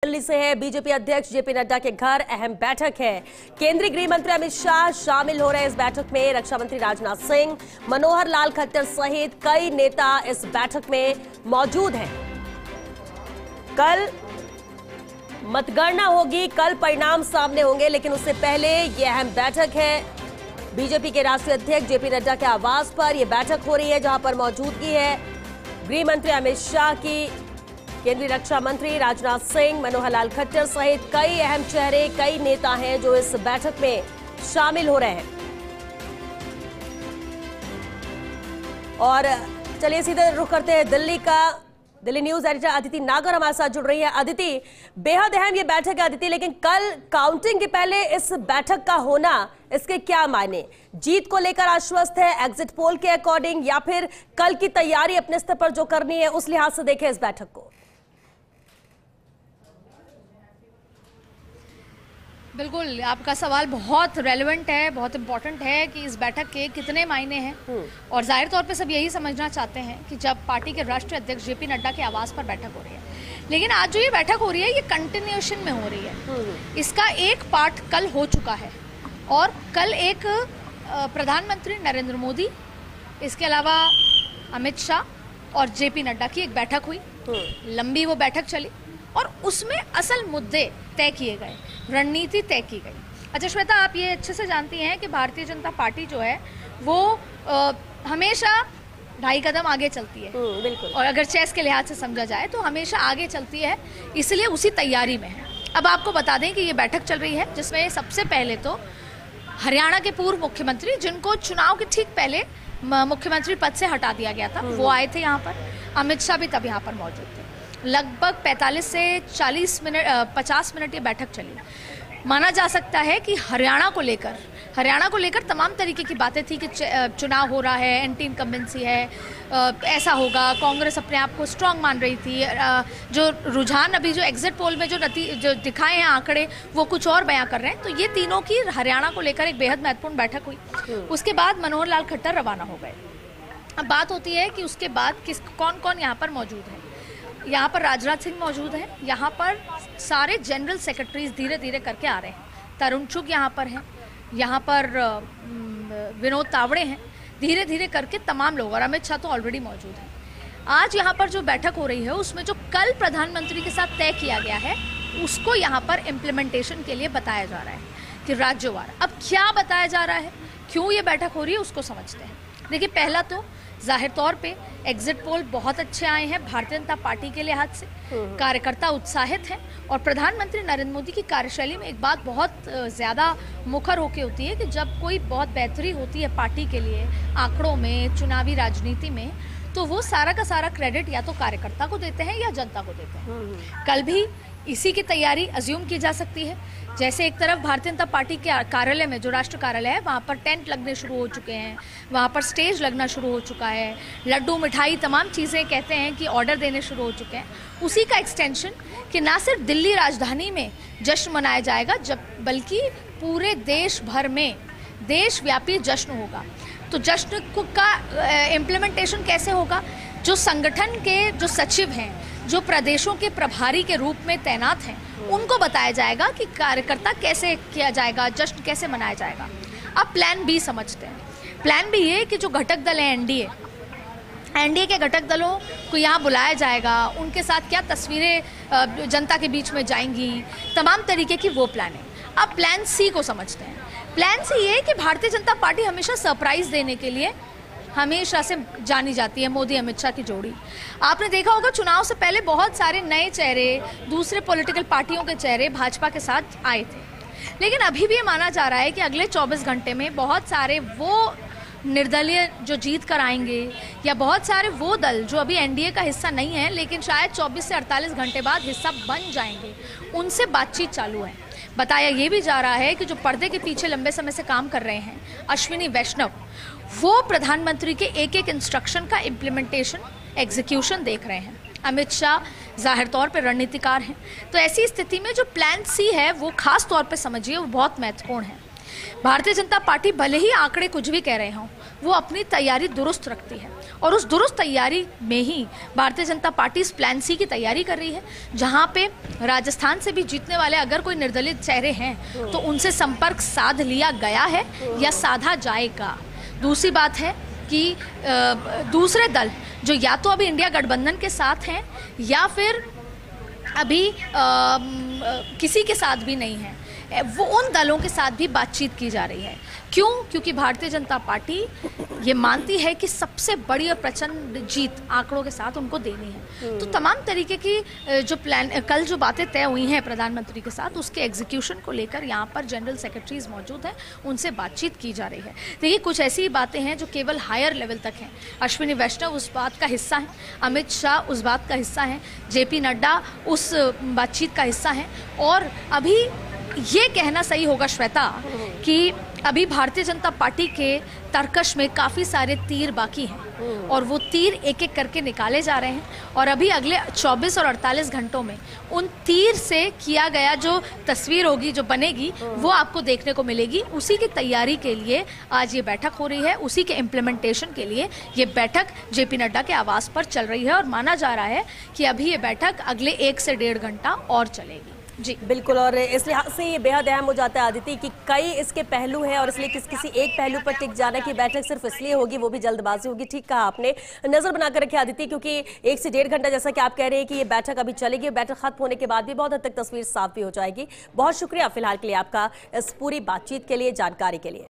दिल्ली से है। बीजेपी अध्यक्ष जेपी नड्डा के घर अहम बैठक है। केंद्रीय गृह मंत्री अमित शाह शामिल हो रहे हैं इस बैठक में। रक्षा मंत्री राजनाथ सिंह, मनोहर लाल खट्टर सहित कई नेता इस बैठक में मौजूद हैं। कल मतगणना होगी, कल परिणाम सामने होंगे, लेकिन उससे पहले यह अहम बैठक है। बीजेपी के राष्ट्रीय अध्यक्ष जेपी नड्डा के आवास पर यह बैठक हो रही है, जहां पर मौजूदगी है गृह मंत्री अमित शाह की, केंद्रीय रक्षा मंत्री राजनाथ सिंह, मनोहर लाल खट्टर सहित कई अहम चेहरे, कई नेता हैं जो इस बैठक में शामिल हो रहे हैं। और चलिए सीधे रुख करते हैं दिल्ली का। दिल्ली न्यूज एडिटर अदिति नागर हमारे साथ जुड़ रही है। अदिति, बेहद अहम ये बैठक है अदिति, लेकिन कल काउंटिंग के पहले इस बैठक का होना, इसके क्या मायने? जीत को लेकर आश्वस्त है एग्जिट पोल के अकॉर्डिंग, या फिर कल की तैयारी अपने स्तर पर जो करनी है उस लिहाज से देखें इस बैठक को? बिल्कुल, आपका सवाल बहुत रेलेवेंट है, बहुत इंपॉर्टेंट है कि इस बैठक के कितने मायने हैं। और जाहिर तौर पे सब यही समझना चाहते हैं कि जब पार्टी के राष्ट्रीय अध्यक्ष जेपी नड्डा के आवास पर बैठक हो रही है, लेकिन आज जो ये बैठक हो रही है ये कंटिन्यूएशन में हो रही है। इसका एक पार्ट कल हो चुका है और कल एक प्रधानमंत्री नरेंद्र मोदी, इसके अलावा अमित शाह और जेपी नड्डा की एक बैठक हुई। लंबी वो बैठक चली और उसमें असल मुद्दे तय किए गए, रणनीति तय की गई। अच्छा श्वेता, आप ये अच्छे से जानती हैं कि भारतीय जनता पार्टी जो है वो हमेशा 2.5 कदम आगे चलती है। बिल्कुल। और अगर चेस के लिहाज से समझा जाए तो हमेशा आगे चलती है, इसलिए उसी तैयारी में है। अब आपको बता दें कि ये बैठक चल रही है जिसमें सबसे पहले तो हरियाणा के पूर्व मुख्यमंत्री, जिनको चुनाव के ठीक पहले मुख्यमंत्री पद से हटा दिया गया था, वो आए थे यहाँ पर। अमित शाह भी तब यहाँ पर मौजूद थे। लगभग 45 से 50 मिनट ये बैठक चली। माना जा सकता है कि हरियाणा को लेकर तमाम तरीके की बातें थी कि चुनाव हो रहा है, एंटी इनकम्बेंसी है, ऐसा होगा। कांग्रेस अपने आप को स्ट्रांग मान रही थी। जो रुझान अभी जो एग्जिट पोल में जो दिखाए हैं आंकड़े, वो कुछ और बयां कर रहे हैं। तो ये तीनों की हरियाणा को लेकर एक बेहद महत्वपूर्ण बैठक हुई। उसके बाद मनोहर लाल खट्टर रवाना हो गए। अब बात होती है कि उसके बाद कौन कौन यहाँ पर मौजूद है। यहाँ पर राजनाथ सिंह मौजूद हैं, यहाँ पर सारे जनरल सेक्रेटरीज धीरे धीरे करके आ रहे हैं। तरुण चुग यहाँ पर हैं, यहाँ पर विनोद तावड़े हैं, धीरे धीरे करके तमाम लोग, और अमित शाह तो ऑलरेडी मौजूद हैं। आज यहाँ पर जो बैठक हो रही है उसमें जो कल प्रधानमंत्री के साथ तय किया गया है उसको यहाँ पर इम्प्लीमेंटेशन के लिए बताया जा रहा है कि राज्यवार। अब क्या बताया जा रहा है, क्यों ये बैठक हो रही है, उसको समझते हैं। देखिए, पहला तो जाहिर तौर पे एग्जिट पोल बहुत अच्छे आए हैं भारतीय जनता पार्टी के लिहाज से। कार्यकर्ता उत्साहित हैं और प्रधानमंत्री नरेंद्र मोदी की कार्यशैली में एक बात बहुत ज़्यादा मुखर होके होती है कि जब कोई बहुत बेहतरी होती है पार्टी के लिए आंकड़ों में, चुनावी राजनीति में, तो वो सारा का सारा क्रेडिट या तो कार्यकर्ता को देते हैं या जनता को देते हैं। कल भी इसी की तैयारी अज्यूम की जा सकती है। जैसे एक तरफ भारतीय जनता पार्टी के कार्यालय में, जो राष्ट्र कार्यालय है, वहाँ पर टेंट लगने शुरू हो चुके हैं, वहाँ पर स्टेज लगना शुरू हो चुका है, लड्डू मिठाई तमाम चीज़ें कहते हैं कि ऑर्डर देने शुरू हो चुके हैं। उसी का एक्सटेंशन कि ना सिर्फ दिल्ली राजधानी में जश्न मनाया जाएगा, बल्कि पूरे देश भर में देशव्यापी जश्न होगा। तो जश्न का इम्प्लीमेंटेशन कैसे होगा? जो संगठन के जो सचिव हैं, जो प्रदेशों के प्रभारी के रूप में तैनात हैं, उनको बताया जाएगा कि कार्यकर्ता कैसे किया जाएगा, जश्न कैसे मनाया जाएगा। अब प्लान बी समझते हैं। प्लान बी ये कि जो घटक दल हैं एनडीए के घटक दलों को यहाँ बुलाया जाएगा, उनके साथ क्या तस्वीरें जनता के बीच में जाएंगी, तमाम तरीके की वो प्लानिंग। अब प्लान सी को समझते हैं। प्लान सी ये कि भारतीय जनता पार्टी हमेशा सरप्राइज देने के लिए हमेशा से जानी जाती है, मोदी अमित शाह की जोड़ी। आपने देखा होगा चुनाव से पहले बहुत सारे नए चेहरे, दूसरे पॉलिटिकल पार्टियों के चेहरे भाजपा के साथ आए थे, लेकिन अभी भी ये माना जा रहा है कि अगले 24 घंटे में बहुत सारे वो निर्दलीय जो जीत कर आएंगे, या बहुत सारे वो दल जो अभी एनडीए का हिस्सा नहीं है लेकिन शायद 24 से 48 घंटे बाद हिस्सा बन जाएंगे, उनसे बातचीत चालू है। बताया ये भी जा रहा है कि जो पर्दे के पीछे लंबे समय से काम कर रहे हैं, अश्विनी वैष्णव, वो प्रधानमंत्री के एक एक इंस्ट्रक्शन का इम्प्लीमेंटेशन, एग्जीक्यूशन देख रहे हैं। अमित शाह जाहिर तौर पर रणनीतिकार हैं। तो ऐसी स्थिति में जो प्लान सी है वो खास तौर पर समझिए, वो बहुत महत्वपूर्ण है। भारतीय जनता पार्टी भले ही आंकड़े कुछ भी कह रहे हों, वो अपनी तैयारी दुरुस्त रखती है, और उस दुरुस्त तैयारी में ही भारतीय जनता पार्टी इस प्लान सी की तैयारी कर रही है, जहां पे राजस्थान से भी जीतने वाले अगर कोई निर्दलित चेहरे हैं तो उनसे संपर्क साध लिया गया है या साधा जाएगा। दूसरी बात है कि दूसरे दल जो या तो अभी इंडिया गठबंधन के साथ हैं या फिर अभी किसी के साथ भी नहीं है, वो उन दलों के साथ भी बातचीत की जा रही है। क्यों? क्योंकि भारतीय जनता पार्टी ये मानती है कि सबसे बड़ी और प्रचंड जीत आंकड़ों के साथ उनको देनी है। तो तमाम तरीके की जो प्लान, कल जो बातें तय हुई हैं प्रधानमंत्री के साथ, उसके एग्जीक्यूशन को लेकर यहाँ पर जनरल सेक्रेटरीज मौजूद हैं, उनसे बातचीत की जा रही है। देखिए, कुछ ऐसी बातें हैं जो केवल हायर लेवल तक हैं। अश्विनी वैष्णव उस बात का हिस्सा है, अमित शाह उस बात का हिस्सा है, जेपी नड्डा उस बातचीत का हिस्सा है। और अभी ये कहना सही होगा श्वेता कि अभी भारतीय जनता पार्टी के तर्कश में काफ़ी सारे तीर बाकी हैं और वो तीर एक एक करके निकाले जा रहे हैं। और अभी अगले 24 और 48 घंटों में उन तीर से किया गया जो तस्वीर होगी, जो बनेगी, वो आपको देखने को मिलेगी। उसी की तैयारी के लिए आज ये बैठक हो रही है, उसी के इम्प्लीमेंटेशन के लिए ये बैठक जेपी नड्डा के आवास पर चल रही है। और माना जा रहा है कि अभी ये बैठक अगले 1 से 1.5 घंटा और चलेगी। जी बिल्कुल, और इस लिहाज से ये बेहद अहम हो जाता है आदित्य कि कई इसके पहलू हैं और इसलिए किसी एक पहलू पर टिक जाना की बैठक सिर्फ इसलिए होगी, वो भी जल्दबाजी होगी। ठीक कहा आपने, नजर बनाकर रखे आदित्य, क्योंकि 1 से 1.5 घंटा जैसा कि आप कह रहे हैं कि ये बैठक अभी चलेगी। बैठक खत्म होने के बाद भी बहुत हद तक तस्वीर साफ भी हो जाएगी। बहुत शुक्रिया फिलहाल के लिए आपका इस पूरी बातचीत के लिए, जानकारी के लिए।